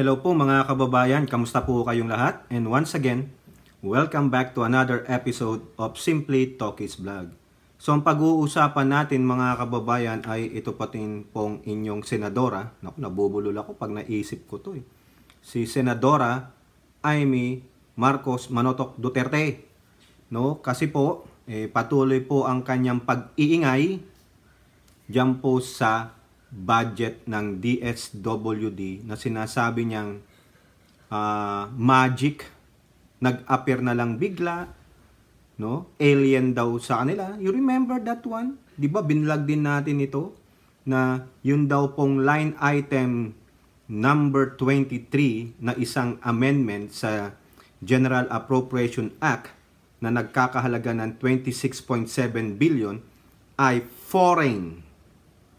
Hello po mga kababayan, kamusta po kayong lahat? And once again, welcome back to another episode of Simply Talkies Vlog. So ang pag-uusapan natin mga kababayan ay ito patin pong inyong senadora. Naku, nabubulol ako pag naisip ko to eh. Si Senadora Amy Marcos Manotoc Duterte. No? Kasi po, patuloy po ang kanyang pag-iingay diyan po sa budget ng DSWD na sinasabi niyang magic, nag-appear na lang bigla, no? Alien daw sa kanila. You remember that one? 'Di ba binlog din natin ito na yun daw pong line item number 23 na isang amendment sa General Appropriation Act na nagkakahalaga ng 26.7 billion ay foreign.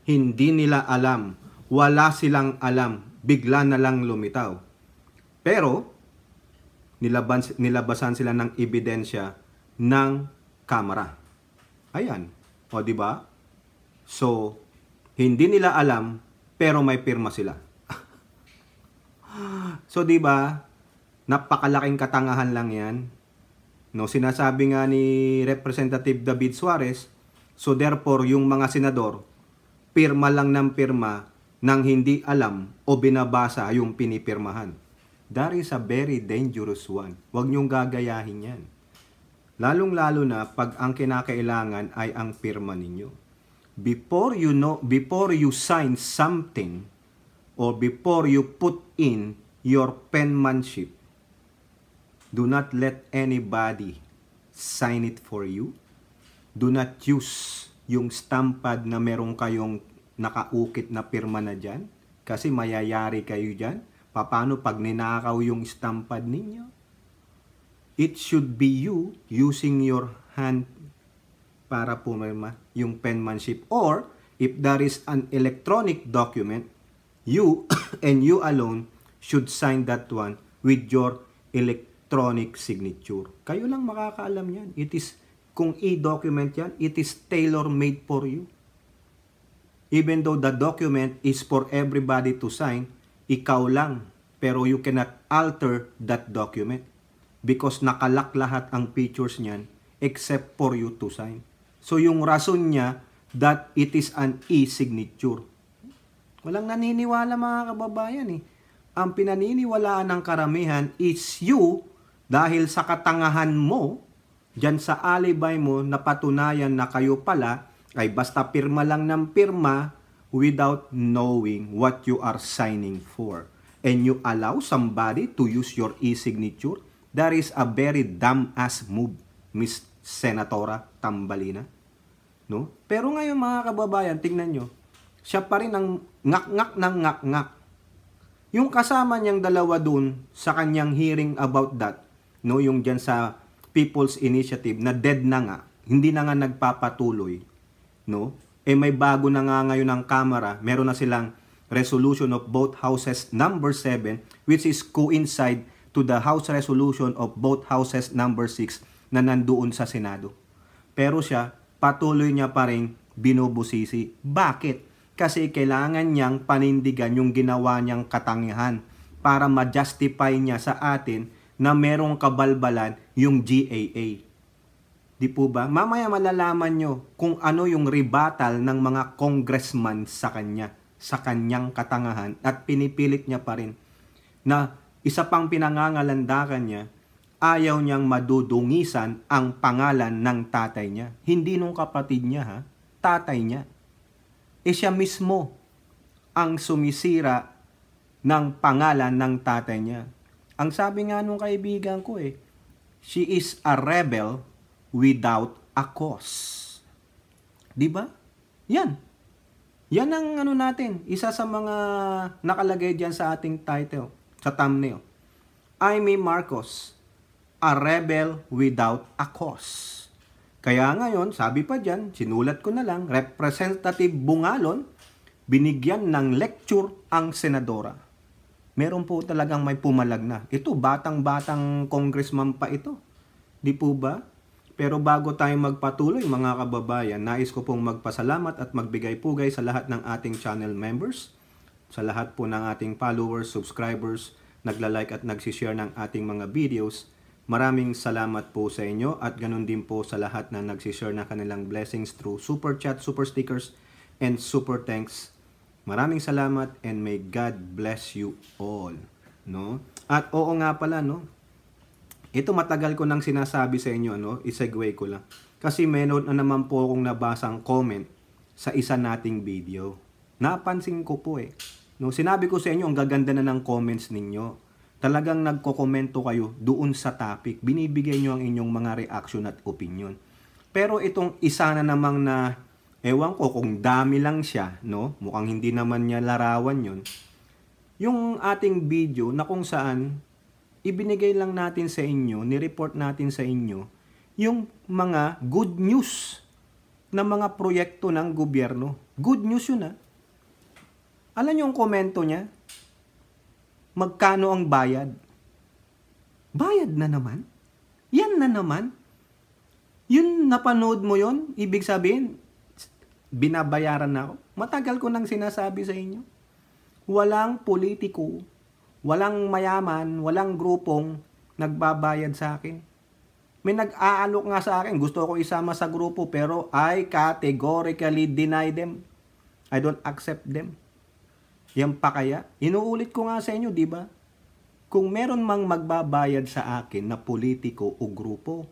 Hindi nila alam, wala silang alam, bigla na lang lumitaw. Pero, nilabasan sila ng ebidensya ng kamera. Ayan, o di ba? So, hindi nila alam, pero may pirma sila. So, di ba? Napakalaking katangahan lang yan. No, sinasabi nga ni Representative David Suarez, so therefore, yung mga senador, pirma lang ng pirma nang hindi alam o binabasa yung pinipirmahan. That is a very dangerous one. Huwag niyong gagayahin yan. Lalong-lalo na pag ang kinakailangan ay ang pirma ninyo. Before you sign something or before you put in your penmanship, do not let anybody sign it for you. Do not use yung stampad na meron kayong nakaukit na pirma na dyan. Kasi mayayari kayo dyan. Paano pag ninakaw yung stampad ninyo? It should be you using your hand para pumirma yung penmanship. Or, if there is an electronic document, you and you alone should sign that one with your electronic signature. Kayo lang makakaalam yan. Kung e-document yan, it is tailor-made for you. Even though the document is for everybody to sign, ikaw lang. Pero you cannot alter that document because nakalak lahat ang features niyan except for you to sign. So yung rason niya that it is an e-signature. Walang naniniwala mga kababayan eh. Ang pinaniniwalaan ng karamihan is you dahil sa katangahan mo diyan sa alibay mo napatunayan na kayo pala ay basta pirma lang ng pirma without knowing what you are signing for. And you allow somebody to use your e-signature. That is a very dumb-ass move, Miss Senatora Tambalina. No? Pero ngayon mga kababayan, tingnan nyo, siya pa rin ang ngak-ngak ng ngak-ngak. Yung kasama niyang dalawa dun sa kanyang hearing about that, no, yung dyan sa People's Initiative na dead na nga, hindi na nga nagpapatuloy, no? May bago na nga ngayon ng Kamara, meron na silang resolution of both houses number 7 which is coincide to the House resolution of both houses number 6 na nandoon sa Senado. Pero siya, patuloy niya pa rin binubusisi. Bakit? Kasi kailangan niyang panindigan yung ginawa niyang katangian para ma-justify niya sa atin na merong kabalbalan yung GAA. Di po ba? Mamaya malalaman nyo kung ano yung rebuttal ng mga congressman sa kanya, sa kanyang katangahan at pinipilit niya pa rin na isa pang pinangangalandakan niya, ayaw niyang madudungisan ang pangalan ng tatay niya. Hindi nung kapatid niya ha, tatay niya. Siya mismo ang sumisira ng pangalan ng tatay niya. Ang sabi nga nung kaibigan ko she is a rebel without a cause. Di ba? Yan. Yan ang ano natin, isa sa mga nakalagay diyan sa ating title, sa thumbnail. Amy Marcos, a rebel without a cause. Kaya ngayon, sabi pa diyan, sinulat ko na lang, Representative Bungalon, binigyan ng lecture ang senadora. Meron po talagang may pumalag na. Ito, batang-batang congressman pa ito. Di po ba? Pero bago tayo magpatuloy mga kababayan, nais ko pong magpasalamat at magbigay pugay sa lahat ng ating channel members. sa lahat po ng ating followers, subscribers, nagla-like at nagsishare ng ating mga videos. Maraming salamat po sa inyo at ganun din po sa lahat na nagsishare ng kanilang blessings through super chat, super stickers, and super thanks. Maraming salamat and may God bless you all. No? At oo nga pala, no? Ito matagal ko nang sinasabi sa inyo, no? I-segue ko lang. Kasi meron na naman po akong nabasang comment sa isa nating video. Napansin ko po eh. No? Sinabi ko sa inyo, ang gaganda na ng comments ninyo. Talagang nagko-komento kayo doon sa topic. Binibigay nyo ang inyong mga reaction at opinion. Pero itong isa na namang na, ewan ko kung dami lang siya, no? Mukhang hindi naman niya larawan yon. Yung ating video na kung saan, ibinigay lang natin sa inyo, ni-report natin sa inyo, yung mga good news na mga proyekto ng gobyerno. Good news yun ha. Alam niyo yung komento niya? Magkano ang bayad? Bayad na naman? Yan na naman? Yun napanood mo yon, ibig sabihin, binabayaran na ako. Matagal ko nang sinasabi sa inyo. Walang politiko, walang mayaman, walang grupong nagbabayad sa akin. May nag-aalok nga sa akin, gusto ko isama sa grupo pero I categorically deny them. I don't accept them. Yan pa kaya? Inuulit ko nga sa inyo, di ba? Kung meron mang magbabayad sa akin na politiko o grupo,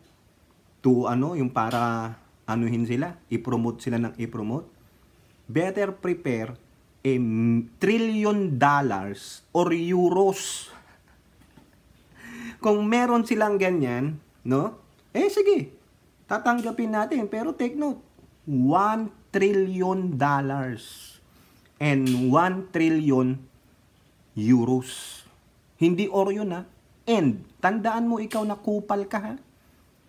to yung para anuhin sila, i-promote sila ng i-promote, better prepare $1 trillion or euros. Kung meron silang ganyan, no? Sige, tatanggapin natin. Pero take note, $1 trillion and 1 trillion euros. Hindi or yun ha. And, tandaan mo ikaw na kupal ka ha.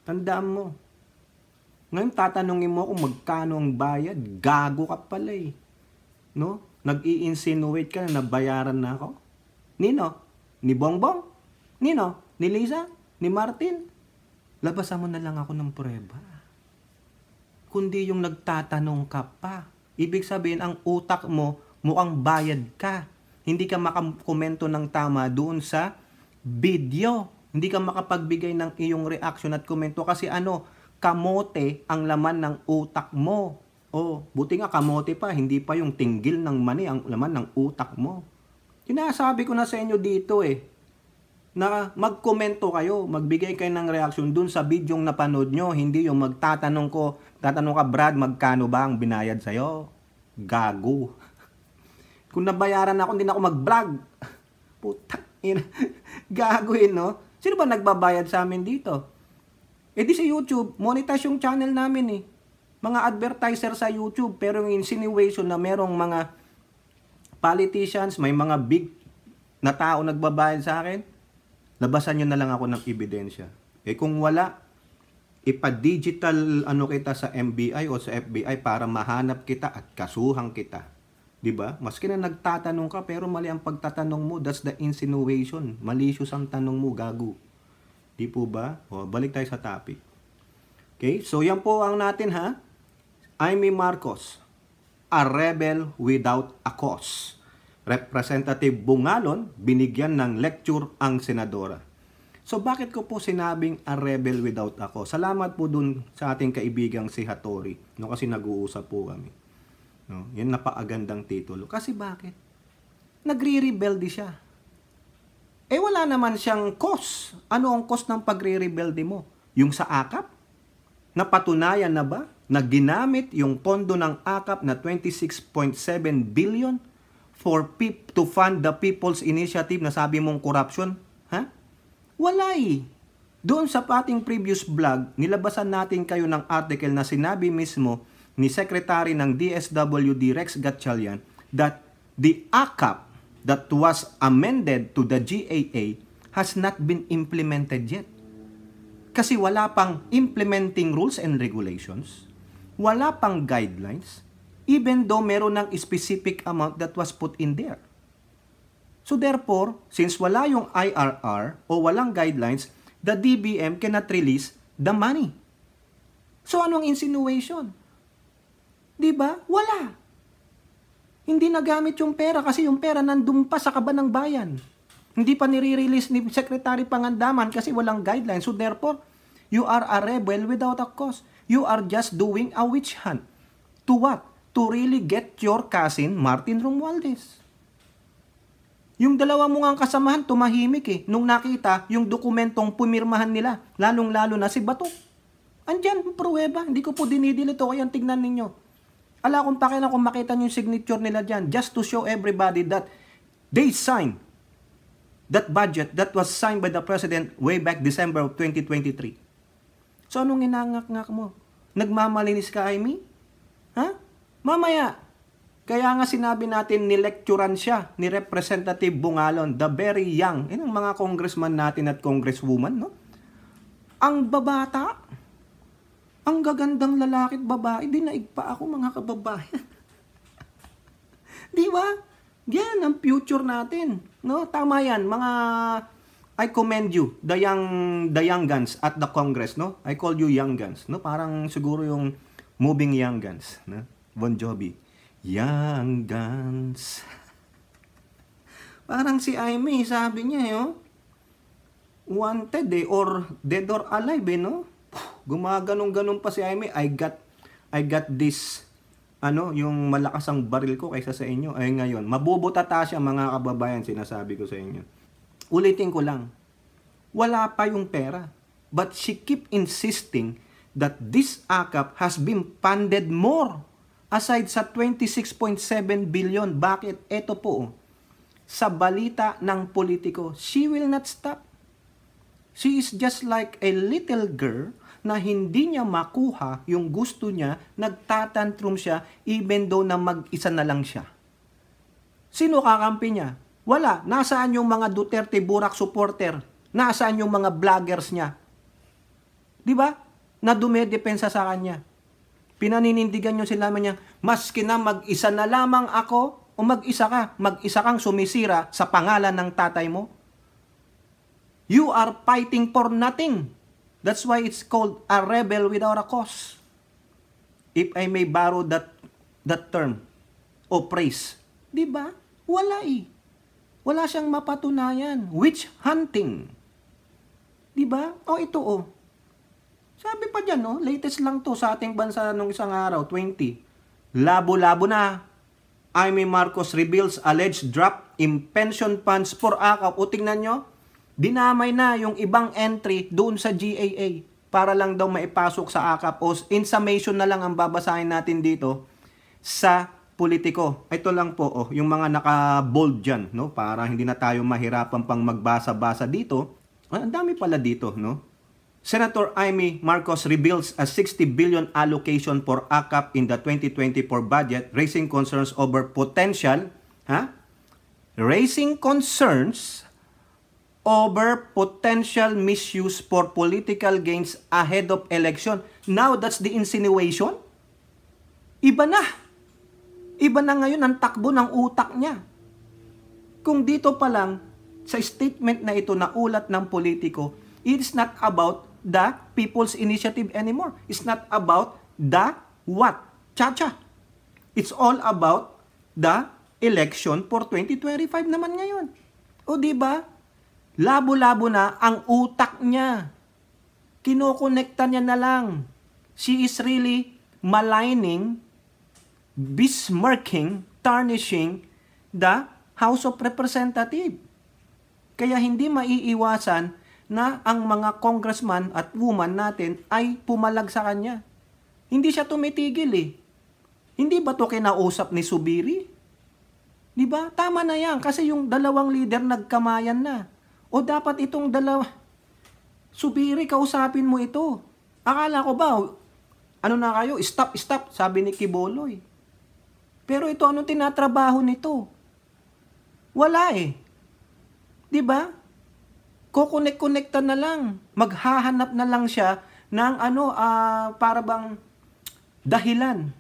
Tandaan mo. Ngayon tatanungin mo kung magkano ang bayad. Gago ka pala eh. No? Nag-i-insinuate ka na nabayaran na ako. Nino? Ni Bongbong? Nino? Ni Liza? Ni Martin? Labasan mo na lang ako ng prueba. Kundi yung nagtatanong ka pa. Ibig sabihin, ang utak mo, mukhang bayad ka. Hindi ka makakomento ng tama doon sa video. Hindi ka makapagbigay ng iyong reaction at komento kasi kamote ang laman ng utak mo. Buti nga kamote pa, hindi pa yung tinggil ng mani ang laman ng utak mo. Sinasabi ko na sa inyo dito na magkomento kayo, magbigay kayo ng reaction dun sa bidyong napanood nyo, hindi yung tatanong ka, Brad, magkano ba ang binayad sa'yo? Gago. Kung nabayaran ako, hindi na ako mag-vlog. Putang ina. Gago no? Sino ba nagbabayad sa amin dito? Di sa YouTube, monetize yung channel namin Mga advertiser sa YouTube, pero yung insinuation na merong mga politicians, may mga big na tao nagbabayad sa akin, labasan nyo na lang ako ng ebidensya. Kung wala, ipa-digital kita sa MBI o sa FBI para mahanap kita at kasuhan kita. 'Di ba? Maski na nagtatanong ka pero mali ang pagtatanong mo, that's the insinuation. Malicious ang tanong mo, gago. Di po ba? Balik tayo sa topic. Okay? So yan po ang natin ha. Amy Marcos, a rebel without a cause. Representative Bungalon, binigyan ng lecture ang senadora. So bakit ko po sinabing a rebel without a cause? Salamat po dun sa ating kaibigang si Hattori. Kasi nag-uusap po kami. Yan napakagandang titulo. Kasi bakit? Nagre-rebelde siya. Wala naman siyang cause. Ano ang cause ng pagre-rebelde mo? Yung sa AKAP? Napatunayan na ba na ginamit yung pondo ng AKAP na 26.7 billion to fund the People's Initiative na sabi mong corruption? Ha? Wala Doon sa ating previous vlog, nilabasan natin kayo ng article na sinabi mismo ni Secretary ng DSWD Rex Gatchalian that the AKAP that was amended to the GAA has not been implemented yet. Kasi wala pang implementing rules and regulations, wala pang guidelines, even though meron ng specific amount that was put in there. So therefore, since wala yung IRR o walang guidelines, the DBM cannot release the money. So anong insinuation? Diba? Wala. Hindi nagamit yung pera kasi yung pera nandun pa sa kaban ng bayan. Hindi pa nire-release ni Secretary Pangandaman kasi walang guidelines. So therefore, you are a rebel without a cause. You are just doing a witch hunt. To what? To really get your cousin Martin Romualdez. Yung dalawa mo nga kasamahan, tumahimik eh. Nung nakita yung dokumentong pumirmahan nila, lalong-lalo na si Bato. Andyan, pruweba. Hindi ko po dinidilito. Kaya tignan ninyo. Ala kung pakialam kung makita nyo yung signature nila dyan. Just to show everybody that they signed that budget that was signed by the President way back December of 2023. So anong inangak-ngak mo? Nagmamalinis ka, Amy? Ha? Mamaya. Kaya nga sinabi natin, nilecturan siya ni Representative Bungalon, the very young. Yan ang mga congressman natin at congresswoman, no? Ang babata, ang gagandang lalaki at babae, dinaig pa ako mga kababayan. Di ba? Yan ang future natin. No? Tama yan, mga... I commend you, the young guns at the Congress, no? I call you young guns, no? Parang siguro yung moving young guns, no? Bon Jovi. Young guns. Parang si Amy, sabi niya, wanted or dead or alive, no? Gumaganong-ganon pa si Amy. I got this, yung malakas ang baril ko kaysa sa inyo. Ay ngayon, mabubutata siya mga kababayan, sinasabi ko sa inyo. Ulitin ko lang, wala pa yung pera. But she keep insisting that this AKAP has been funded more aside sa 26.7 billion. Bakit? Ito po, sa balita ng politiko, she will not stop. She is just like a little girl na hindi niya makuha yung gusto niya, nagtatantrum siya even though na mag-isa na lang siya. Sino kakampi niya? Wala. Nasaan yung mga Duterte Burak supporter? Nasaan yung mga vloggers niya? Di ba? Na dumedepensa sa kanya. Pinaninindigan nyo sila niya, maski na mag-isa na lamang ako, o mag-isa ka, mag-isa kang sumisira sa pangalan ng tatay mo. You are fighting for nothing. That's why it's called a rebel without a cause. If I may borrow that term, o praise. Di ba? Wala eh. Wala siyang mapatunayan. Witch hunting. Diba? Ito Sabi pa dyan, latest lang to sa ating bansa nung isang araw, 20. Labo-labo na. Amy Marcos reveals alleged drop in pension funds for AKAP. O tingnan nyo, dinamay na yung ibang entry doon sa GAA para lang daw maipasok sa AKAP. O in summation na lang ang babasahin natin dito sa politiko. Ito lang po, yung mga naka-bold dyan, no? Para hindi na tayo mahirapan pang magbasa-basa dito. Ang dami pala dito, no? Senator Amy Marcos reveals a 60 billion allocation for AKAP in the 2024 budget, raising concerns over potential, raising concerns over potential misuse for political gains ahead of election. Now, that's the insinuation? Iba na. Iba na ngayon ang takbo ng utak niya. Kung dito pa lang, sa statement na ito na ulat ng politiko, it is not about the People's Initiative anymore. It's not about the what? Cha-cha. It's all about the election for 2025 naman ngayon. O diba? Labo-labo na ang utak niya. Kinokonekta niya na lang. She is really maligning, besmirking, tarnishing the House of Representatives. Kaya hindi maiiwasan na ang mga congressman at woman natin ay pumalag sa kanya. Hindi siya tumitigil eh. Hindi ba to kinausap ni Subiri? Di ba? Tama na yan kasi yung dalawang leader nagkamayan na. O dapat itong dalawa, Subiri, kausapin mo ito. Akala ko ba, ano na kayo? Stop, stop, sabi ni Kiboloy. Pero ito, anong tinatrabaho nito? Wala eh. Di ba? Kukonek-konekta na lang. Maghahanap na lang siya ng para bang dahilan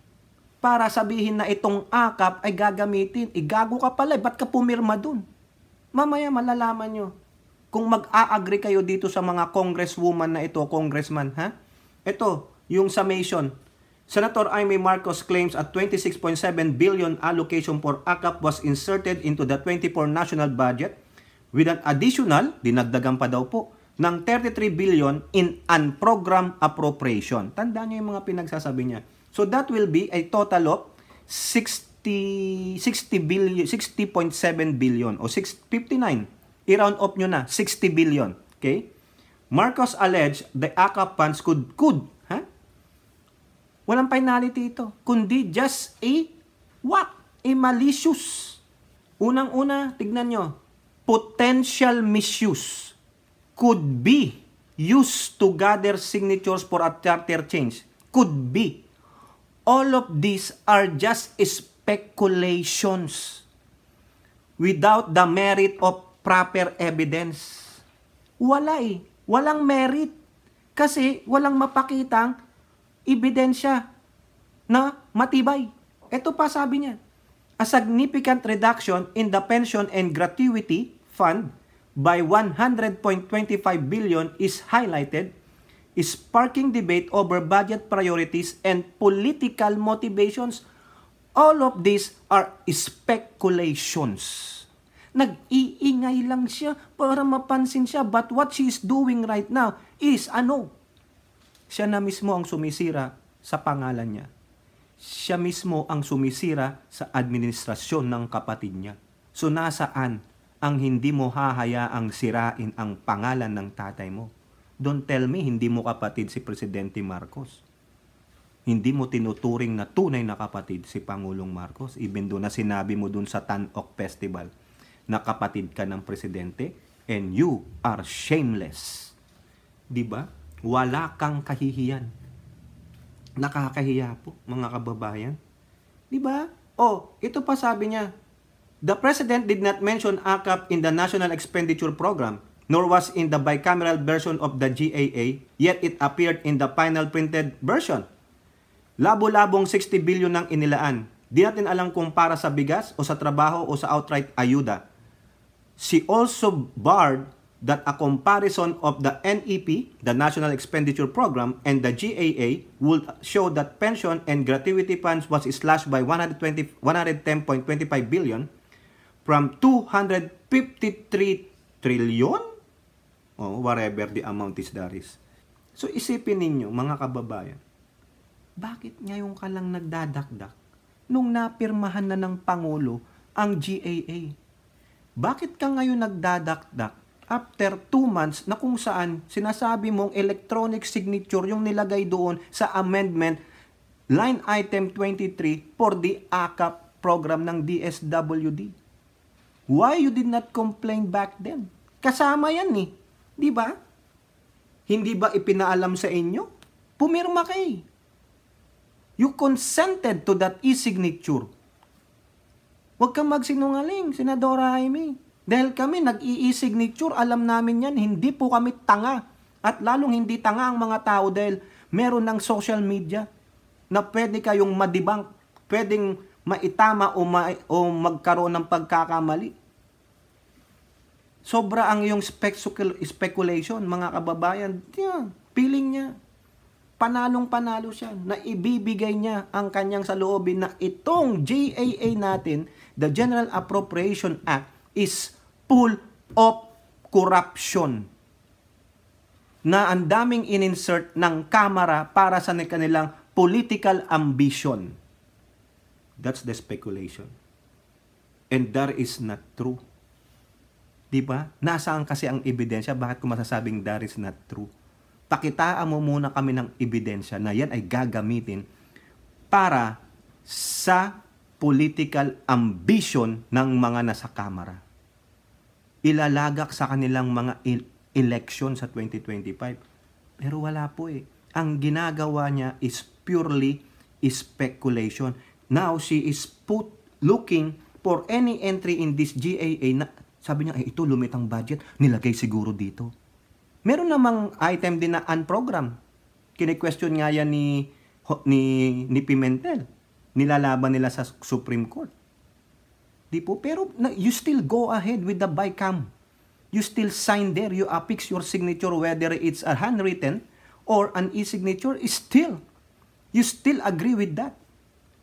para sabihin na itong AKAP ay gagamitin. Igago ka pala, ba't ka pumirma dun? Mamaya malalaman nyo kung mag-a-agree kayo dito sa mga congresswoman na ito, congressman, ha? Ito, yung summation. Senator Amy Marcos claims a 26.7 billion allocation for AKAP was inserted into the 24 national budget with an additional, dinagdagan pa daw po, ng 33 billion in unprogrammed appropriation. Tandaan niyo yung mga pinagsasabi niya. So that will be a total of 60.7 billion o 659. I-round up nyo na, 60 billion. Okay? Marcos alleged the AKAP funds could walang finality ito, kundi just a malicious. Unang-una, tignan nyo, potential misuse could be used to gather signatures for a charter change. Could be. All of these are just speculations without the merit of proper evidence. Walang merit kasi walang mapakitang ebidensya na matibay. Ito pa sabi niya, a significant reduction in the pension and gratuity fund by 100.25 billion is highlighted, sparking debate over budget priorities and political motivations. All of these are speculations. Nag-iingay lang siya para mapansin siya, but what she is doing right now is siya na mismo ang sumisira sa pangalan niya. Siya mismo ang sumisira sa administrasyon ng kapatid niya. So nasaan ang hindi mo hahayaang sirain ang pangalan ng tatay mo? Don't tell me hindi mo kapatid si Presidente Marcos. Hindi mo tinuturing na tunay na kapatid si Pangulong Marcos. Even doon na sinabi mo doon sa Tan-Ok Festival na kapatid ka ng Presidente and you are shameless. Diba? Wala kang kahihiyan. Nakakahiya po, mga kababayan. Diba? Ito pa sabi niya, the President did not mention AKAP in the National Expenditure Program, nor was in the bicameral version of the GAA, yet it appeared in the final printed version. Labo-labong 60 billion ang inilaan. Di natin alam kung para sa bigas o sa trabaho o sa outright ayuda. She also barred that a comparison of the NEP, the National Expenditure Program, and the GAA would show that pension and gratuity funds was slashed by 110.25 billion from 253 trillion? Whatever the amount is, Daris. So isipin ninyo, mga kababayan, bakit ngayon ka lang nagdadakdak nung napirmahan na ng Pangulo ang GAA? Bakit ka ngayon nagdadakdak after 2 months na kung saan sinasabi mong electronic signature yung nilagay doon sa amendment line item 23 for the AKAP program ng DSWD? Why you did not complain back then? Kasama yan di ba? Hindi ba ipinaalam sa inyo? Pumirma kayo. You consented to that e-signature. Huwag kang magsinungaling, Senadora Jaime. Dahil kami nag-i-signature, alam namin yan, hindi po kami tanga. At lalong hindi tanga ang mga tao dahil meron ng social media na pwede kayong madibang, pwedeng maitama o magkaroon ng pagkakamali. Sobra ang iyong speculation, mga kababayan. Feeling niya, panalong-panalo siya, na ibibigay niya ang kanyang saloobin na itong GAA natin, the General Appropriation Act, is full of corruption. Na ang daming in-insert ng Kamara para sa kanilang political ambition. That's the speculation. And that is not true. Diba? Nasaan kasi ang ebidensya? Bakit ko masasabing that is not true? Pakitaan mo muna kami ng ebidensya na yan ay gagamitin para sa political ambition ng mga nasa Kamara. Ilalagak sa kanilang mga election sa 2025. Pero wala po Ang ginagawa niya is purely speculation. Now, she is looking for any entry in this GAA na sabi niya, ito lumitang budget, nilagay siguro dito. Meron namang item din na unprogram. Kine-question nga yan ni Pimentel. Nilalaban nila sa Supreme Court. Di po? Pero you still go ahead with the BICAM. You still sign there. You affix your signature whether it's a handwritten or an e-signature is still You still agree with that?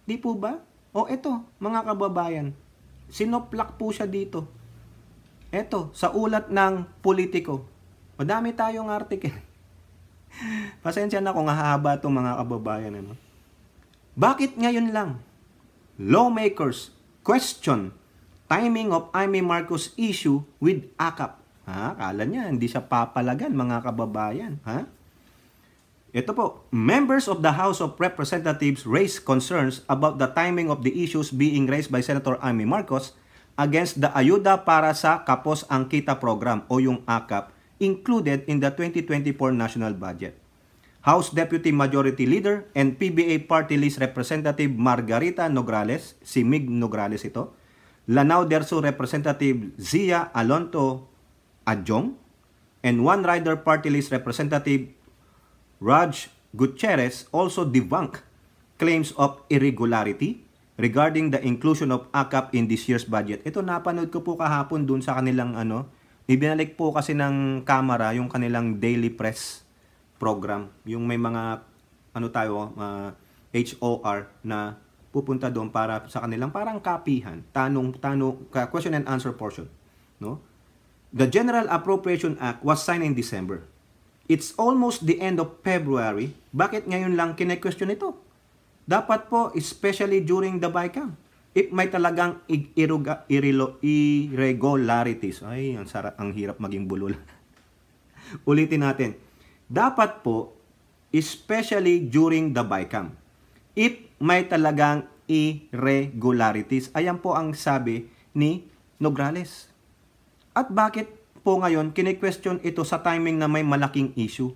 Di po ba? O eto, mga kababayan, sinoplak po siya dito. Eto, sa ulat ng Politico. Madami tayong article. Pasensya na kung hahaba itong mga kababayan. Ano? Bakit ngayon lang? Lawmakers question timing of Amy Marcos issue with AKAP. Kala niya, hindi siya papalagan, mga kababayan. Ito po, members of the House of Representatives raised concerns about the timing of the issues being raised by Senator Amy Marcos against the Ayuda para sa Kapos ang Kita program o yung AKAP included in the 2024 national budget. House Deputy Majority Leader and PBA Party List Representative Margarita Nograles, si Mig Nograles ito, Lanao del Sur Representative Zia Alonto Adjong, and One Rider Party List Representative Raj Gutierrez also debunked claims of irregularity regarding the inclusion of AKAP in this year's budget. Ito napanood ko po kahapon dun sa kanilang ibinalik po kasi ng kamera yung kanilang daily press program. Yung may mga HOR na pupunta doon para sa kanilang parang kapihan, question and answer portion, no? The General Appropriation Act was signed in December. It's almost the end of February. Bakit ngayon lang kine-question ito? Dapat po, especially during the BICAM, if may talagang irregularities. Ay, ang hirap maging bulol. Ulitin natin. Dapat po, especially during the BICAM, if may talagang irregularities. Ayan po ang sabi ni Nograles. At bakit po ngayon, kine-question ito sa timing na may malaking issue?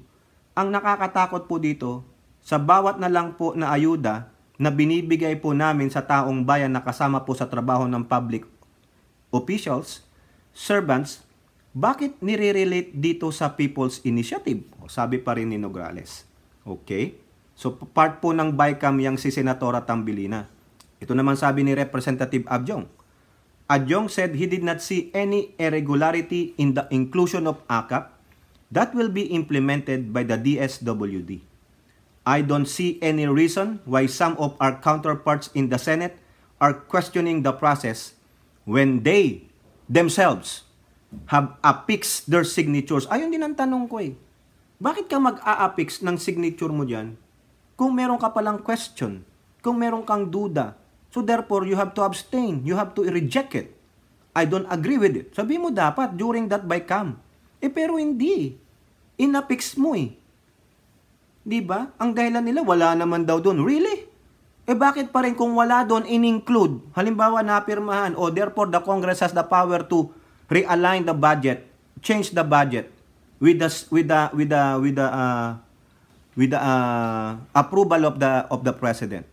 Ang nakakatakot po dito, sa bawat na lang po na ayuda na binibigay po namin sa taong bayan na kasama po sa trabaho ng public officials, servants, bakit nire-relate dito sa People's Initiative? Sabi pa rin ni Nograles. Okay? So, part po ng BICAM yang si Senatora Tambilina. Ito naman sabi ni Representative Adjong. Adjong said he did not see any irregularity in the inclusion of AKAP that will be implemented by the DSWD. I don't see any reason why some of our counterparts in the Senate are questioning the process when they themselves have affixed their signatures. Ayun din ang tanong ko eh. Bakit ka mag-a-affix ng signature mo dyan kung meron ka palang question, kung meron kang duda? So therefore, you have to abstain. You have to reject it. I don't agree with it. Sabi mo dapat during that BICAM. Pero hindi. Inaffix mo eh. Diba? Ang dahilan nila, wala naman daw doon. Really? Bakit pa rin kung wala doon, in-include? Halimbawa, napirmahan. Therefore, the Congress has the power to realign the budget, change the budget with the approval of the President.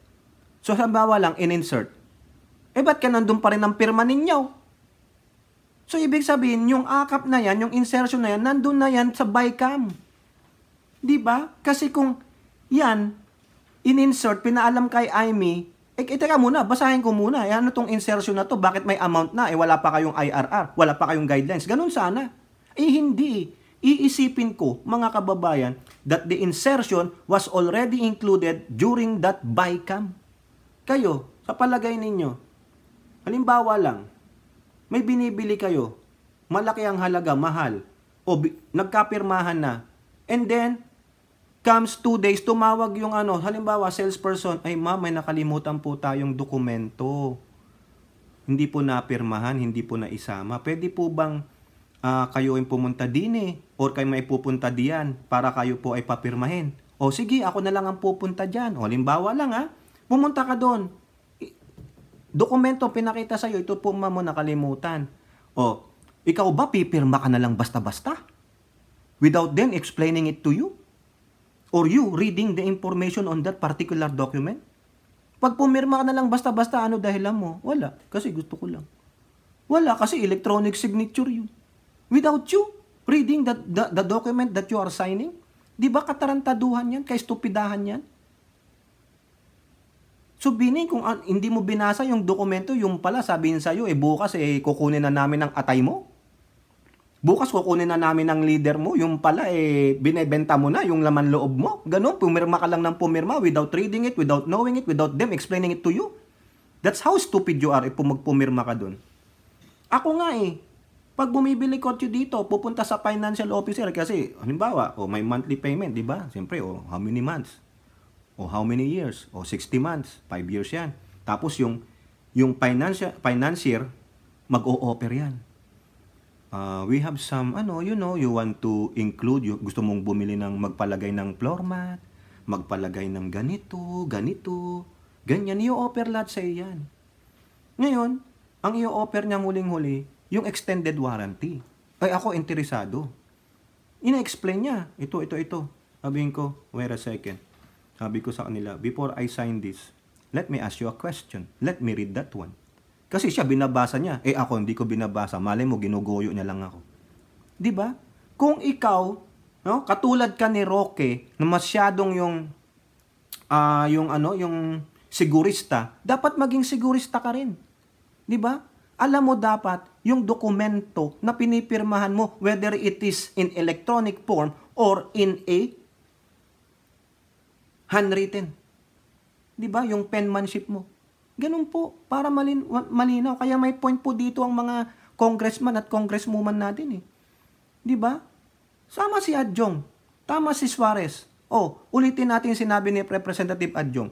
So, halimbawa lang, in-insert. Ba't ka nandun pa rin ang pirma ninyo? So, ibig sabihin, yung AKAP na yan, yung insertion na yan, nandun na yan sa BICAM. Diba? Kasi kung yan, in-insert, pinaalam kay Amy, teka muna, basahin ko muna. Ano tong insertion na to? Bakit may amount na? Wala pa kayong IRR, wala pa kayong guidelines. Ganun sana. Hindi. Iisipin ko, mga kababayan, that the insertion was already included during that BICAM. Kayo, sa palagay ninyo, halimbawa lang, may binibili kayo, malaki ang halaga, mahal, o nagkapirmahan na, and then, comes 2 days, tumawag yung halimbawa, salesperson, ma'am, may nakalimutan po tayong dokumento. Hindi po napirmahan, hindi po naisama. Pwede po bang kayo ay pumunta din or kayo may pupunta diyan para kayo po ay papirmahin? O sige, ako na lang ang pupunta dyan. O halimbawa lang pumunta ka doon. Dokumento pinakita sa'yo, ito po mo nakalimutan. O, ikaw ba pipirma ka na lang basta-basta? Without them explaining it to you? Or you reading the information on that particular document? Pag pumirma ka na lang basta-basta, ano dahilan mo? Wala, kasi gusto ko lang. Wala, kasi electronic signature yun. Without you reading the document that you are signing, di ba katarantaduhan yan, kaistupidahan yan? So, kung hindi mo binasa yung dokumento, yung pala sabihin sa'yo, bukas kukunin na namin ang atay mo. Bukas kukunin na namin ng leader mo, yung pala binebenta mo na yung laman loob mo. Ganun, pumirma ka lang ng pumirma without reading it, without knowing it, without them explaining it to you. That's how stupid you are if magpumirma ka dun. Ako nga pag bumibili kotse dito, pupunta sa financial officer kasi, halimbawa, may monthly payment, di ba? Siyempre, how many months? How many years? 60 months, 5 years yan. Tapos yung financier, mag-o-offer yan. We have some, you want to include, gusto mong bumili ng magpalagay ng floor mat, magpalagay ng ganito, ganyan, i-offer lahat sa iyan. Ngayon, ang i-offer niya huling-huli, yung extended warranty. Ay, ako interesado. Ina-explain niya, ito. Sabihin ko, wait a second. Sabi ko sa kanila, before I sign this, let me ask you a question. Let me read that one. Kasi siya, binabasa niya. Ako, hindi ko binabasa. Malay mo, ginugoyo niya lang ako. Di ba? Kung ikaw, katulad ka ni Roque, na masyadong yung sigurista, dapat maging sigurista ka rin. Di ba? Alam mo dapat, yung dokumento na pinipirmahan mo, whether it is in electronic form or in a handwritten. Di ba? Yung penmanship mo. Ganun po, para malinaw. Kaya may point po dito ang mga congressman at congresswoman natin Di ba? Sama si Adjong. Tama si Suarez. Ulitin natin sinabi ni Representative Adjong.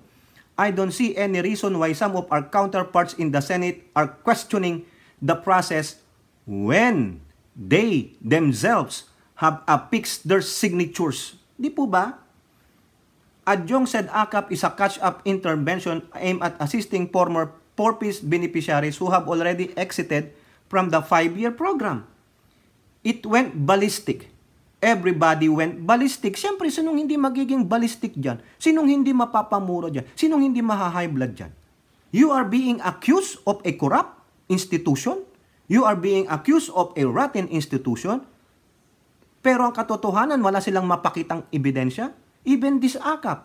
I don't see any reason why some of our counterparts in the Senate are questioning the process when they themselves have affixed their signatures. Di po ba? Adjong said AKAP is a catch-up intervention aimed at assisting former 4-piece beneficiaries who have already exited from the 5-year program. It went ballistic. Everybody went ballistic. Siyempre, sinong hindi magiging ballistic dyan? Sinong hindi mapapamuro dyan? Sinong hindi maha-high blood dyan? You are being accused of a corrupt institution. You are being accused of a rotten institution. Pero ang katotohanan, wala silang mapakitang ebidensya. Even this AKAP,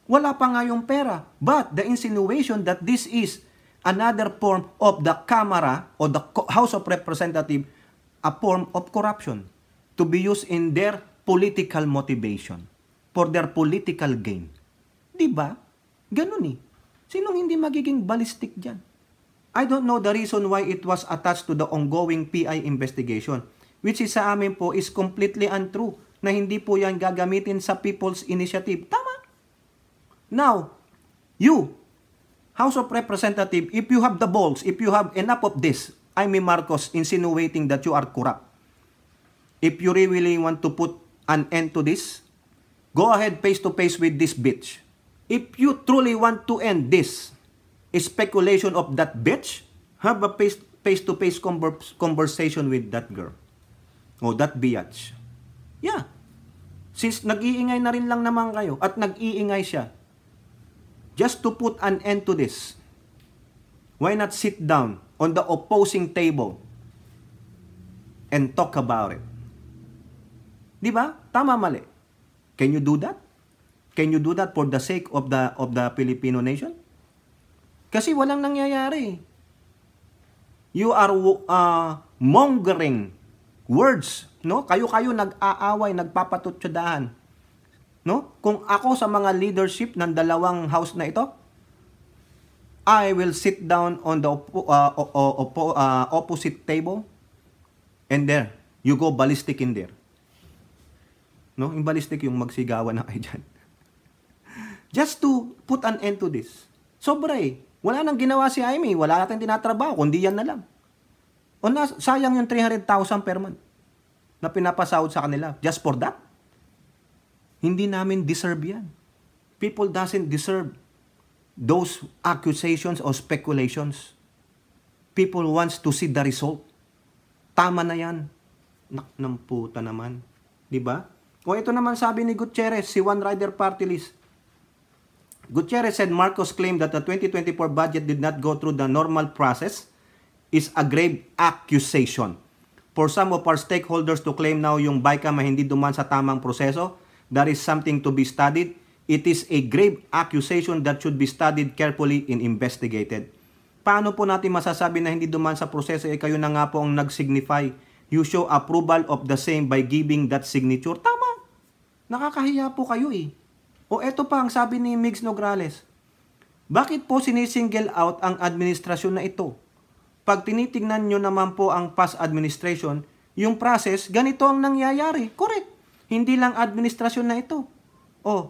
wala pa nga yung pera. But the insinuation that this is another form of the Kamara or the House of Representatives, a form of corruption to be used in their political motivation, for their political gain. Diba? Ganun Sinong hindi magiging ballistic dyan? I don't know the reason why it was attached to the ongoing PI investigation, which is sa amin po is completely untrue, na hindi po yan gagamitin sa People's Initiative. Tama. Now, you, House of Representatives, if you have the balls, if you have enough of this, Amy Marcos insinuating that you are corrupt, if you really want to put an end to this, go ahead face-to-face with this bitch. If you truly want to end this speculation of that bitch, have a face-to-face conversation with that girl. O that biatch. Yeah. Since nag-iingay na rin lang naman kayo at nag-iingay siya, just to put an end to this, why not sit down on the opposing table and talk about it? Di ba? Tama, mali. Can you do that? Can you do that for the sake of the Filipino nation? Kasi walang nangyayari. You are mongering words, no? Kayo nag-aaway, nagpapatutsadahan. No? Kung ako sa mga leadership ng dalawang house na ito, I will sit down on the opposite table and there, you go ballistic in there. No? Yung ballistic yung magsigawan na kayo dyan. Just to put an end to this. Sobra Wala nang ginawa si Amy. Wala natin tinatrabaho. Kundi yan na lang. Sayang yung 300,000 per month na pinapasahod sa kanila. Just for that? Hindi namin deserve yan. People doesn't deserve those accusations or speculations. People wants to see the result. Tama na yan. Ng puta naman. Diba? O ito naman sabi ni Gutierrez, si One Rider Party List. Gutierrez said Marcos claimed that the 2024 budget did not go through the normal process is a grave accusation. For some of our stakeholders to claim now yung BICAM ay hindi duman sa tamang proseso, that is something to be studied. It is a grave accusation that should be studied carefully and investigated. Paano po natin masasabi na hindi duman sa proseso kayo na nga po ang nag-signify you show approval of the same by giving that signature. Tama. Nakakahiya po kayo eh. O eto pa ang sabi ni Migs Nograles. Bakit po sinisingle out ang administrasyon na ito? Pag tinitingnan nyo naman po ang past administration, yung process, ganito ang nangyayari. Correct. Hindi lang administrasyon na ito. O,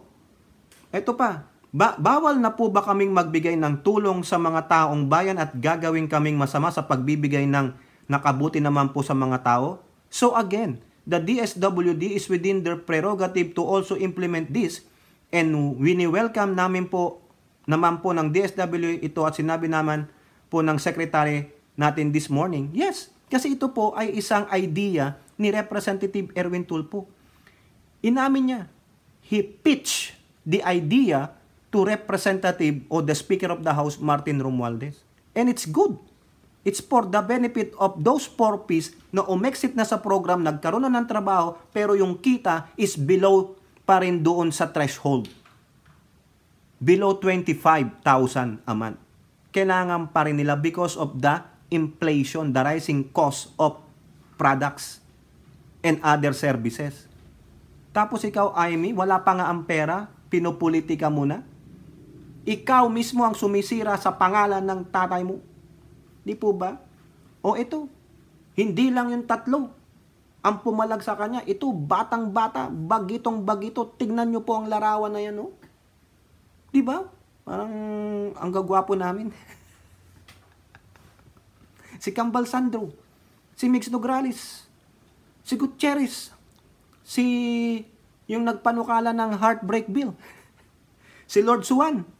eto pa. Bawal na po ba kaming magbigay ng tulong sa mga taong bayan at gagawin kaming masama sa pagbibigay ng nakabuti naman po sa mga tao? So again, the DSWD is within their prerogative to also implement this, and wini-welcome namin po naman po ng DSWD ito at sinabi naman po ng secretary natin this morning. Yes, kasi ito po ay isang idea ni Representative Erwin Tulfo. Inamin niya, he pitched the idea to Representative o the Speaker of the House, Martin Romualdez. And it's good. It's for the benefit of those 4Ps na umexit na sa program, nagkaroon na ng trabaho, pero yung kita is below pa rin doon sa threshold. Below 25,000 a month. Kailangan pa rin nila because of the inflation, the rising cost of products and other services. Tapos ikaw, Amy, wala pa nga ang pera, pinopolitika mo na. Ikaw mismo ang sumisira sa pangalan ng tatay mo. Di po ba? O ito, hindi lang yung 3 ang pumalag sa kanya. Ito, batang-bata, bagitong-bagito. Tignan nyo po ang larawan na yan, no? Di ba? Parang ang gagwapo namin. Si Cambal Sandro, si Migs Nograles, si Gutierrez, si yung nagpanukala ng heartbreak bill, si Lord Suwan.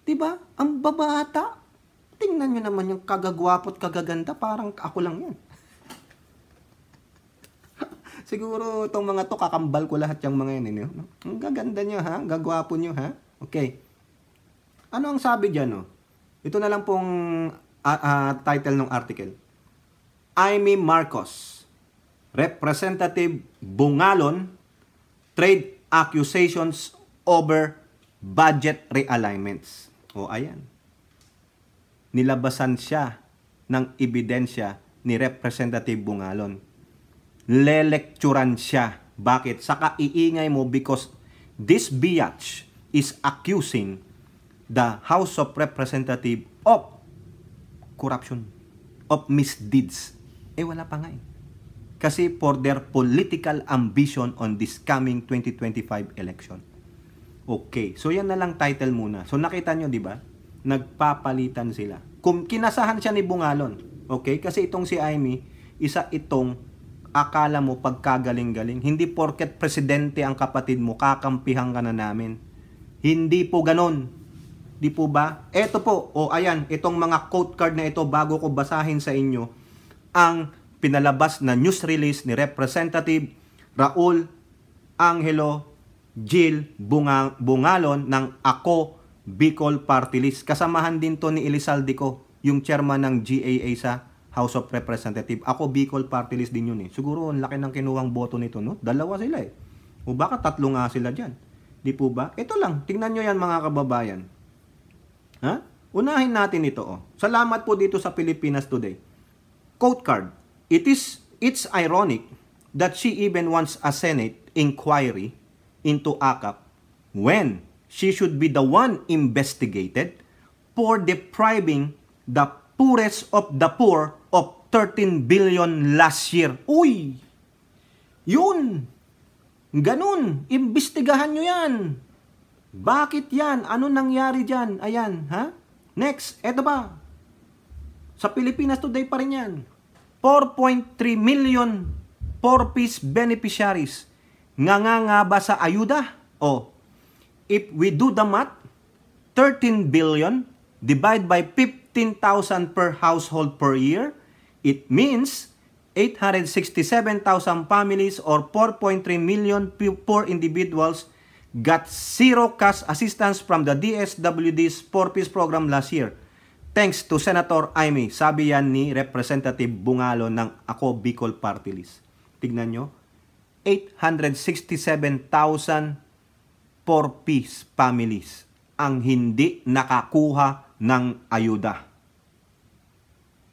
Diba? Ang babata. Tingnan nyo naman yung kagagwapo at kagaganda. Parang ako lang yan. Siguro itong mga to, kakambal ko lahat yung mga yan. No? Ang gaganda nyo ha? Gagwapo nyo ha? Okay. Ano ang sabi dyan? No? Ito na lang pong title ng article. Amy Marcos, Representative Bungalon, trade accusations over budget realignments. O ayan. Nilabasan siya ng ebidensya ni Representative Bungalon. Lelekturan siya. Bakit? Saka iingay mo because this biatch is accusing the House of Representatives of corruption, of misdeeds. Wala pa nga eh. Kasi for their political ambition on this coming 2025 election. Okay, so yan na lang title muna. So nakita nyo, di ba? Nagpapalitan sila. Kung kinasahan siya ni Bungalon, okay? Kasi itong si Amy, isa itong akala mo pagkagaling-galing. Hindi porket presidente ang kapatid mo, kakampihan ka na namin. Hindi po ganon. Di po ba? Eto po, ayan, itong mga quote card na ito, bago ko basahin sa inyo, ang pinalabas na news release ni Representative Raul Angelo Jill Bungalon ng Ako Bicol Party List. Kasamahan din to ni Elizalde Co, yung chairman ng GAA sa House of Representatives. Ako Bicol Party List din yun eh. Siguro ang laki ng kinuwang boto nito, no? 2 sila eh. O baka 3 nga sila dyan. Di po ba? Ito lang, tingnan nyo yan mga kababayan. Ha? Unahin natin ito. Salamat po dito sa Pilipinas Today. Quote card. It's ironic that she even wants a Senate inquiry into AKAP when she should be the one investigated for depriving the poorest of the poor of 13 billion last year. Uy! Yun! Ganun! Imbestigahan nyo yan! Bakit yan? Ano nangyari dyan? Ayan, ha? Next, eto ba? Sa Pilipinas Today pa rin yan. 4.3 million 4-piece beneficiaries. Nga ba sa ayuda? If we do the math, 13 billion divided by 15,000 per household per year, it means 867,000 families or 4.3 million poor individuals got zero cash assistance from the DSWD's 4-piece program last year. Thanks to Senator Amy. Sabi yan ni Representative Bungalon ng Ako Bicol Party List. Tignan nyo. 867,000 4-piece families ang hindi nakakuha ng ayuda.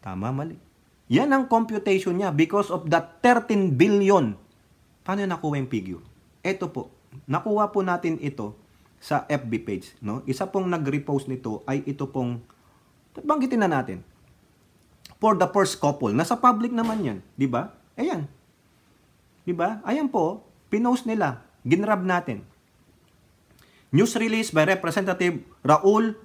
Tama, mali. Yan ang computation niya because of that 13 billion. Paano nakuha yung figure? Ito po, nakuha po natin ito sa FB page. No? Isa pong nag-repost nito ay ito pong, banggitin na natin, for the first couple. Nasa public naman yan. Di ba? Ayan. Di ba? Ayan po, pinost nila. Ginrab natin. News release by Representative Raul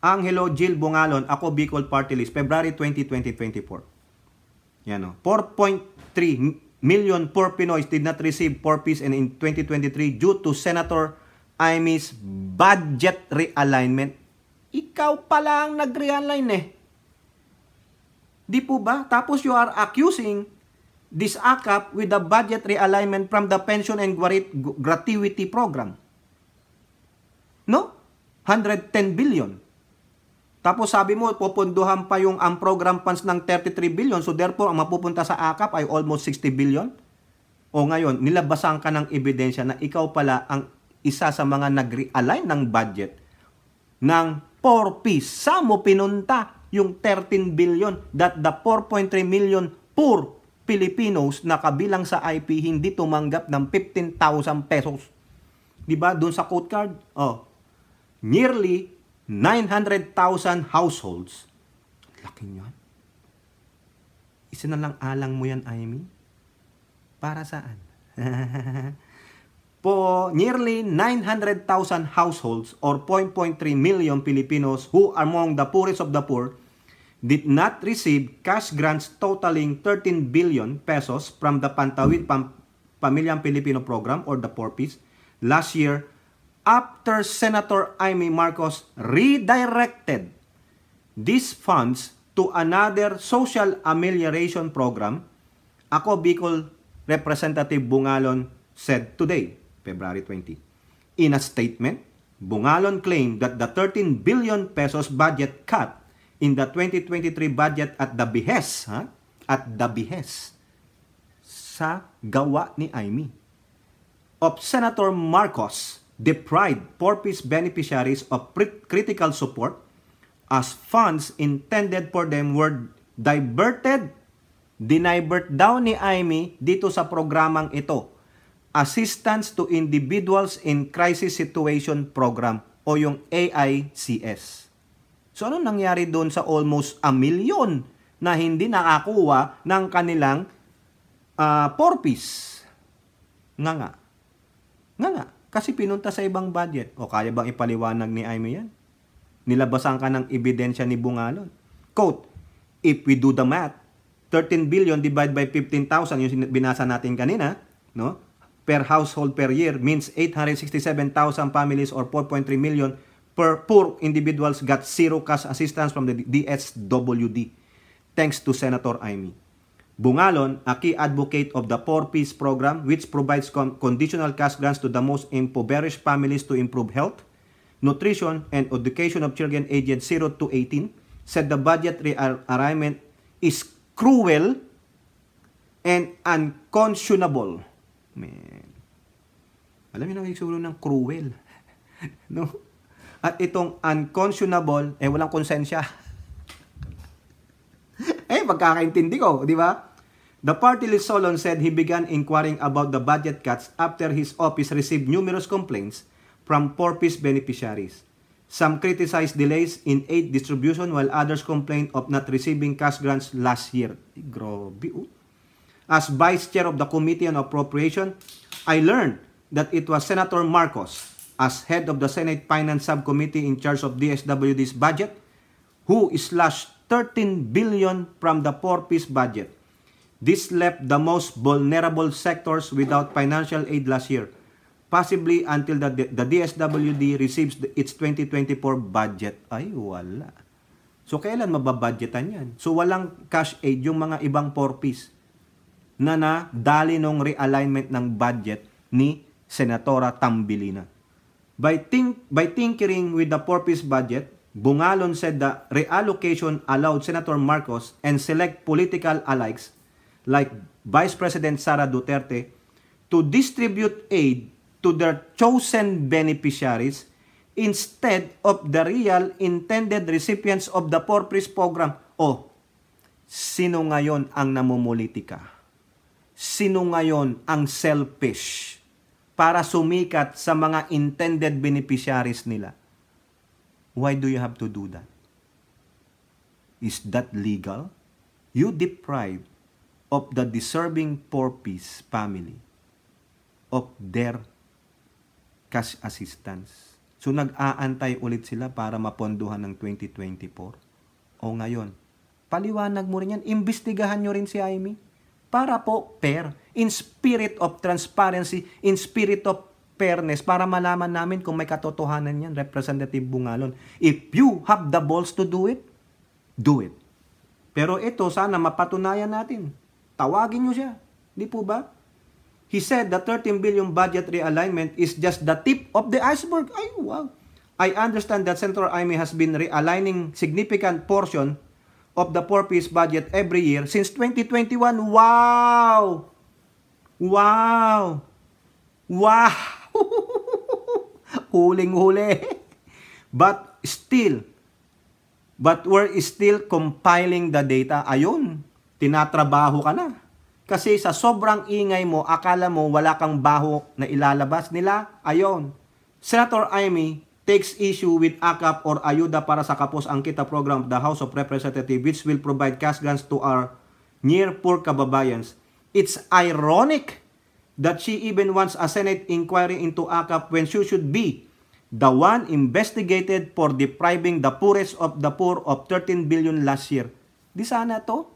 Angelo Gil Bungalon, Ako Bicol Party List, February 20, 2024. Yan o. 4.3 million poor Pinoys did not receive 4 Ps in 2023 due to Senator Imy's budget realignment. Ikaw pala ang nag-realign eh. Di po ba? Tapos you are accusing this AKAP with the budget realignment from the pension and gratuity program. No? 110 billion. Tapos sabi mo, pupunduhan pa yung ang program funds ng 33 billion. So therefore, ang mapupunta sa AKAP ay almost 60 billion. O ngayon, nilabasan ka ng ebidensya na ikaw pala ang isa sa mga nag-realign ng budget ng 4 Ps. Saan mo pinunta yung 13 billion that the 4.3 million poor Filipinos na kabilang sa IP hindi tumanggap ng 15,000 pesos. Diba? Doon sa quote card, nearly 900,000 households. Laki niyan. Isa na lang alang mo yan, Amy. Para saan? Po nearly 900,000 households or 4.3 million Filipinos who are among the poorest of the poor did not receive cash grants totaling 13 billion pesos from the Pantawid Pamilyang Pilipino Program or the 4Ps last year after Senator Amy Marcos redirected these funds to another social amelioration program. Ako Bicol Representative Bungalon said today, February 20. In a statement, Bungalon claimed that the 13 billion pesos budget cut in the 2023 budget at the behest sa gawa ni Amy of Senator Marcos deprived 4Ps beneficiaries of critical support as funds intended for them were dinivert daw ni Amy dito sa programang ito, Assistance to Individuals in Crisis Situation Program o yung AICS. So ano nangyari doon sa almost 1 million na hindi nakakuha ng kanilang 4Ps? Nga. Kasi pinunta sa ibang budget. O kaya bang ipaliwanag ni Amy yan? Nilabasan ka ng ebidensya ni Bungalon. Quote, if we do the math, 13 billion divided by 15,000, yung binasa natin kanina, no? Per household per year means 867,000 families or 4.3 million per poor individuals got zero cash assistance from the DSWD thanks to Senator Amy. Bungalon, a key advocate of the 4Ps program which provides conditional cash grants to the most impoverished families to improve health, nutrition, and education of children aged 0 to 18, said the budget realignment is cruel and unconscionable. Man. Alam niyo na yung siguro ng cruel. No? At itong unconscionable, walang konsensya. Pagkakaintindi ko, di ba? The party list Solon said he began inquiring about the budget cuts after his office received numerous complaints from 4Ps beneficiaries. Some criticized delays in aid distribution while others complained of not receiving cash grants last year. Grabe. As Vice Chair of the Committee on Appropriation, I learned that it was Senator Marcos, as head of the Senate Finance Subcommittee in charge of DSWD's budget, who slashed 13 billion from the 4Ps budget. This left the most vulnerable sectors without financial aid last year, possibly until the DSWD receives its 2024 budget. Ay, wala. So, kailan mababudgetan yan? So, walang cash aid yung mga ibang 4Ps na nadali nung realignment ng budget ni Senatora Tambilina. By tinkering with the 4Ps budget, Bungalon said the reallocation allowed Senator Marcos and select political allies like Vice President Sara Duterte to distribute aid to their chosen beneficiaries instead of the real intended recipients of the 4Ps program. sino ngayon ang namumulitika? Sino ngayon ang selfish para sumikat sa mga intended beneficiaries nila? Why do you have to do that? Is that legal? You deprive of the deserving poor piece family of their cash assistance. So nag-aantay ulit sila para mapondohan ng 2024. O ngayon, paliwanag mo rin yan, imbestigahan nyo rin si Amy para po fair, in spirit of transparency, in spirit of fairness, para malaman namin kung may katotohanan yan, Representative Bungalon. If you have the balls to do it, do it. Pero ito, sana mapatunayan natin. Tawagin nyo siya. Di po ba? He said the 13 billion budget realignment is just the tip of the iceberg. Ay, wow. I understand that Central Amy has been realigning significant portion of the 4-piece budget every year since 2021. Wow! Wow! Wow! Huling-huli. But we're still compiling the data. Ayun, tinatrabaho ka na. Kasi sa sobrang ingay mo, akala mo wala kang baho na ilalabas nila. Ayon. Senator Amy takes issue with AKAP or Ayuda para sa Kapos ang Kita program of the House of Representatives which will provide cash grants to our near poor kababayans. It's ironic that she even wants a Senate inquiry into AKAP when she should be the one investigated for depriving the poorest of the poor of 13 billion last year. Di sana to.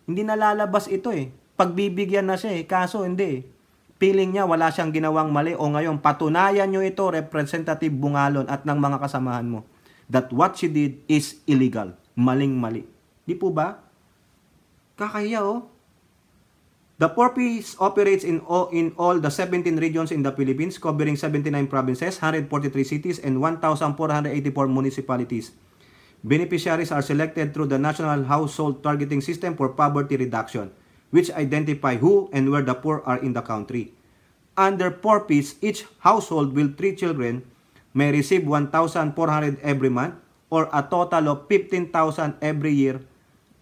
Hindi nalalabas ito eh. Pagbibigyan na siya eh, kaso hindi. Feeling niya wala siyang ginawang mali o ngayon patunayan nyo ito, Representative Bungalon at ng mga kasamahan mo, that what she did is illegal. Maling-mali. Di po ba? Kakahiya oh. The 4-piece operates in all the 17 regions in the Philippines, covering 79 provinces, 143 cities, and 1,484 municipalities. Beneficiaries are selected through the National Household Targeting System for Poverty Reduction, which identify who and where the poor are in the country. Under 4-piece, each household with 3 children may receive 1,400 every month or a total of 15,000 every year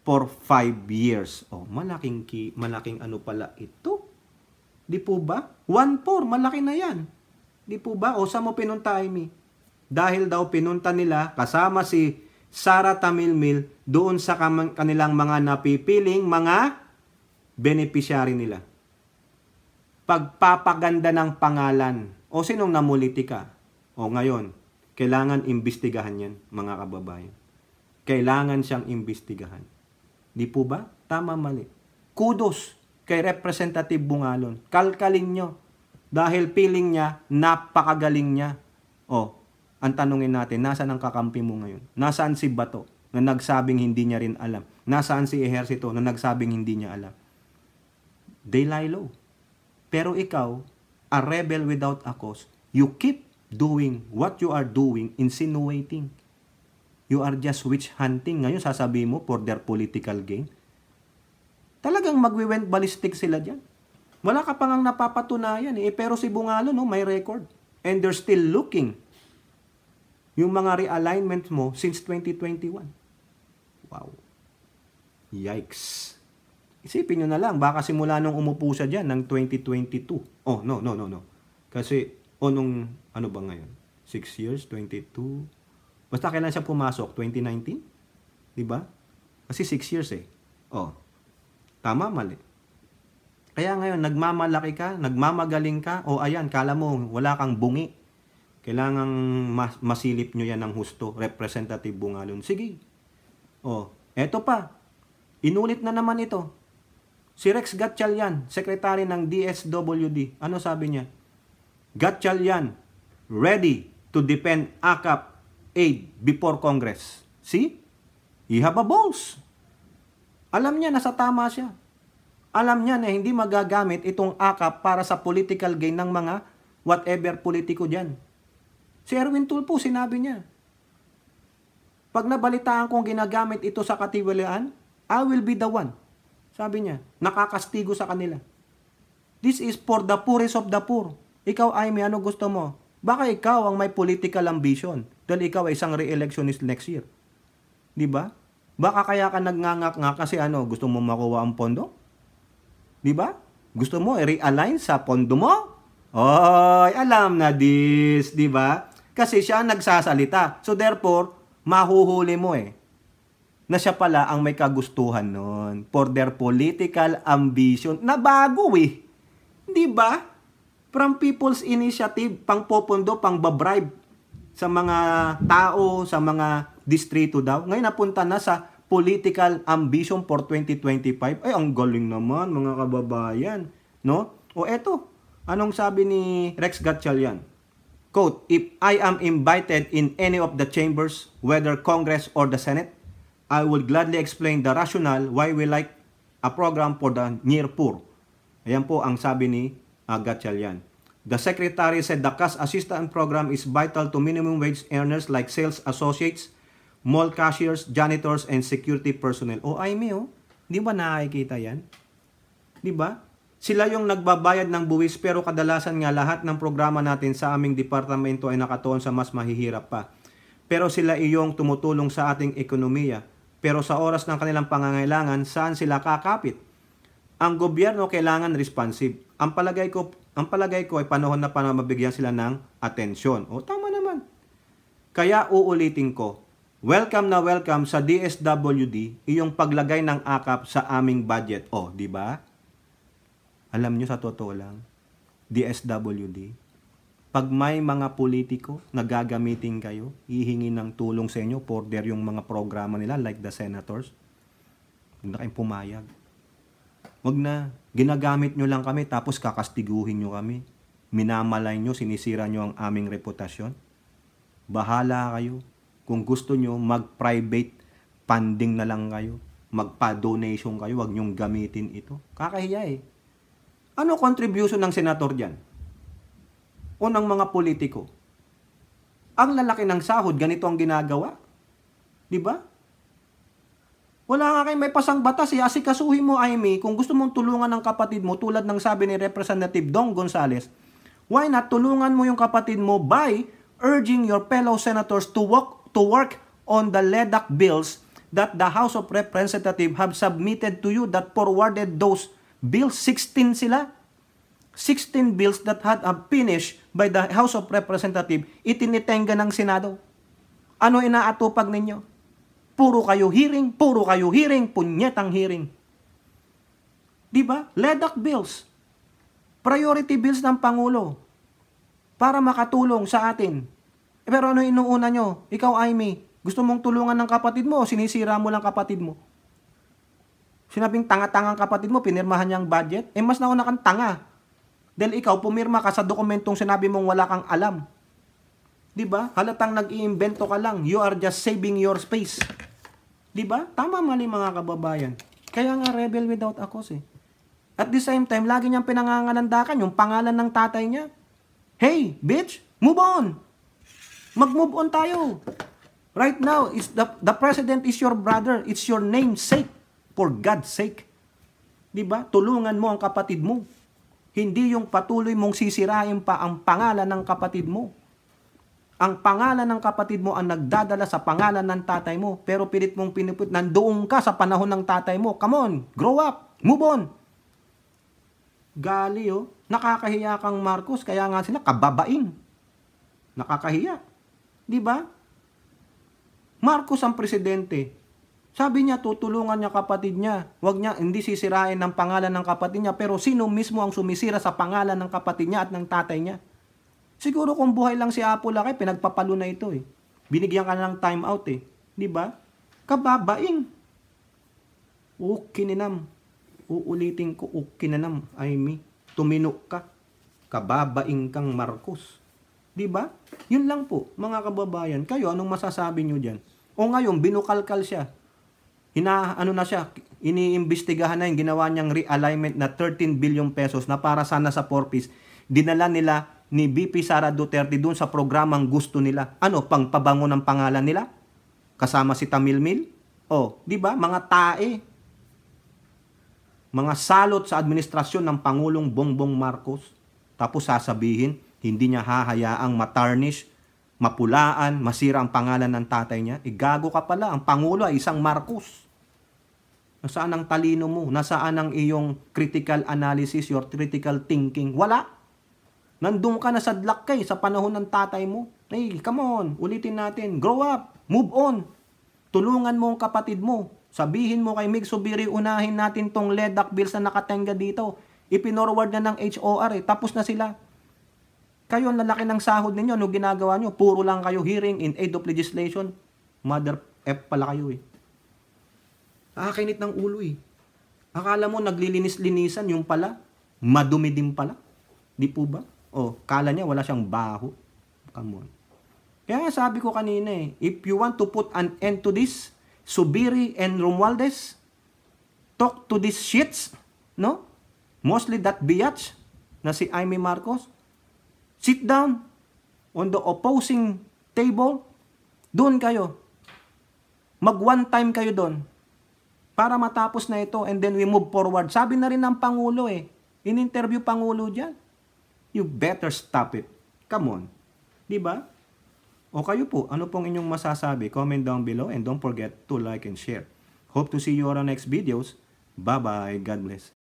for 5 years. Oh, malaking ano pala ito? Di po ba? 1/4, malaki na yan. Di po ba? O saan mo pinunta, Amy? Dahil daw pinunta nila kasama si Sara Tamilmil doon sa kanilang mga napipiling mga beneficiary nila. Pagpapaganda ng pangalan. O sinong namulitika? O ngayon, kailangan imbestigahan yan, mga kababayan. Kailangan siyang imbestigahan. Di po ba? Tama, mali. Kudos kay Representative Bungalon. Kalkalin nyo. Dahil feeling niya, napakagaling niya. O, ang tanungin natin, nasaan ang kakampi mo ngayon? Nasaan si Bato na nagsabing hindi niya rin alam? Nasaan si Ejercito na nagsabing hindi niya alam? They lie low. Pero ikaw, a rebel without a cause, you keep doing what you are doing, insinuating. You are just witch hunting. Ngayon, sasabihin mo for their political gain. Talagang magwi-went ballistic sila dyan. Wala ka pang napapatunayan eh. Pero si Bungalon, no, may record. And they're still looking. Yung mga realignment mo since 2021. Wow. Yikes. Isipin nyo na lang, baka simula nung umupo siya dyan ng 2022. Oh, no. Kasi, nung, ano ba ngayon? 6 years, 22. Basta kailan siya pumasok? 2019? Diba? Kasi 6 years eh. Oh, tama, mali. Kaya ngayon, nagmamalaki ka, nagmamagaling ka, o ayan, kala mo, wala kang bungi. Kailangang masilip nyo yan ng husto, Representative Bungalon. Sige. Oh, eto pa. Inulit na naman ito. Si Rex Gatchalian, sekretary ng DSWD, ano sabi niya? Gatchalian, ready to defend AKAP aid before Congress. See? You have a balls. Alam niya, nasa tama siya. Alam niya na hindi magagamit itong AKAP para sa political gain ng mga whatever politiko dyan. Si Erwin Tulfo, sinabi niya, pag nabalitaan kong ginagamit ito sa katiwalian, I will be the one. Sabi niya, nakakastigo sa kanila. This is for the poorest of the poor. Ikaw, Amy, ano gusto mo? Baka ikaw ang may political ambition dahil ikaw ay isang re-electionist next year. Di ba? Baka kaya ka nagngangak nga kasi ano, gusto mo makuha ang pondo? Di ba? Gusto mo i-realign sa pondo mo? Oy, alam na this, di ba? Kasi siya ang nagsasalita. So therefore, mahuhuli mo na siya pala ang may kagustuhan nun for their political ambition na bago Di ba? From People's Initiative, pang popondo, pang babribe sa mga tao, sa mga distrito daw. Ngayon napunta na sa political ambition for 2025. Ay, ang galing naman mga kababayan. No? O eto, anong sabi ni Rex Gatchalian? Quote, "If I am invited in any of the chambers, whether Congress or the Senate, I will gladly explain the rationale why we like a program for the near poor." Ayan po ang sabi ni Gatchalian. The Secretary said the cash assistance program is vital to minimum wage earners like sales associates, mall cashiers, janitors, and security personnel. Di ba nakikita yan? Di ba? Sila yung nagbabayad ng buwis pero kadalasan nga lahat ng programa natin sa aming departamento ay nakatuon sa mas mahihirap pa. Pero sila iyong tumutulong sa ating ekonomiya. Pero sa oras ng kanilang pangangailangan, saan sila kakapit? Ang gobyerno kailangan responsive. Ang palagay ko ay panahon na para mabigyan sila ng atensyon. Tama naman. Kaya uulitin ko, welcome na welcome sa DSWD iyong paglagay ng akap sa aming budget. Di ba? Alam nyo sa totoo lang, DSWD, pag may mga politiko na gagamitin kayo, hihingi ng tulong sa inyo for their yung mga programa nila like the senators, huwag na kayong pumayag. Wag na. Ginagamit nyo lang kami tapos kakastiguhin nyo kami. Minamalay nyo, sinisira nyo ang aming reputasyon. Bahala kayo. Kung gusto nyo, mag-private funding na lang kayo. Magpa-donation kayo. Wag nyong gamitin ito. Kakahiya Ano contribution ng senator dyan? O ng mga politiko? Ang lalaki ng sahod, ganito ang ginagawa. Di ba? Wala nga kayo may pasang batas asikasuhin mo, Amy, kung gusto mong tulungan ng kapatid mo, tulad ng sabi ni Representative Dong Gonzales, why not tulungan mo yung kapatid mo by urging your fellow senators to work on the LEDAC bills that the House of Representatives have submitted to you that forwarded those bills, 16 sila. 16 bills that had finished by the House of Representatives, itinitenga ng Senado. Ano inaatupag ninyo? Puro kayo hearing, punyetang hearing. Diba? LEDAC bills. Priority bills ng Pangulo. Para makatulong sa atin. Pero ano inuuna nyo? Ikaw, Amy, gusto mong tulungan ng kapatid mo o sinisira mo lang kapatid mo? Sinabing tanga-tangang kapatid mo, pinirmahan niya ang budget? Mas nauna kang tanga. Dahil ikaw, pumirma ka sa dokumentong sinabi mong wala kang alam. Diba? Halatang nag-iimbento ka lang. You are just saving your space. Diba? Tama mali mga kababayan. Kaya nga rebel without a cause At the same time, lagi niyang pinangangalandakan yung pangalan ng tatay niya. Hey, bitch, move on. Mag-move on tayo. Right now, the president is your brother. It's your namesake. For God's sake. Diba? Tulungan mo ang kapatid mo. Hindi yung patuloy mong sisirain pa ang pangalan ng kapatid mo. Ang pangalan ng kapatid mo ang nagdadala sa pangalan ng tatay mo. Pero pilit mong piniput, nandoon ka sa panahon ng tatay mo. Come on, grow up, move on. Gali nakakahiya kang Marcos, kaya nga sila kababain. Nakakahiya. Di ba? Marcos ang presidente. Sabi niya, tutulungan niya kapatid niya. Hindi sisirain ng pangalan ng kapatid niya. Pero sino mismo ang sumisira sa pangalan ng kapatid niya at ng tatay niya? Siguro kung buhay lang si Apo Laki, pinagpapalo na ito Binigyan ka na ng time out Di ba? Kababaing. Ukininam. Uulitin ko, ukininam. Amy, tuminok ka. Kababaing kang Marcos. Di ba? Yun lang po, mga kababayan. Kayo, anong masasabi nyo dyan? O ngayon, binukalkal siya. Iniimbestigahan na yung ginawa niyang realignment na 13 billion pesos na para sana sa Porpis. Dinala nila ni VP Sara Duterte dun sa programang gusto nila. Pangpabango ng pangalan nila? Kasama si Tamilmil? Di ba? Mga tae. Mga salot sa administrasyon ng Pangulong Bongbong Marcos. Tapos sasabihin, hindi niya hahayaang matarnish mapulaan, masira ang pangalan ng tatay niya. Gago ka pala, ang Pangulo ay isang Marcos. Nasaan ang talino mo? Nasaan ang iyong critical analysis, your critical thinking? Wala. Nandun ka na sadlak kay sa panahon ng tatay mo. Hey, come on, ulitin natin. Grow up, move on. Tulungan mo ang kapatid mo. Sabihin mo kay Mig Subiri, unahin natin tong LEDAC bills na nakatenga dito. Ipinorward na ng HOR tapos na sila. Kayo, ang lalaki ng sahod ninyo, ano ginagawa nyo? Puro lang kayo hearing in aid of legislation. Mother F pala kayo eh. Nakakinit ng ulo eh. Akala mo naglilinis-linisan, yung pala, madumi din pala. Di po ba? O, kala niya wala siyang baho. Come on. Kaya nga sabi ko kanina eh, if you want to put an end to this, Subiri and Romualdez, talk to these shits, no? Mostly that biatch na si Amy Marcos. Sit down on the opposing table. Doon kayo. Mag one time kayo doon. Para matapos na ito and then we move forward. Sabi na rin ng Pangulo eh. In-interview Pangulo dyan. You better stop it. Come on. Diba? O kayo po, ano pong inyong masasabi? Comment down below and don't forget to like and share. Hope to see you on our next videos. Bye-bye. God bless.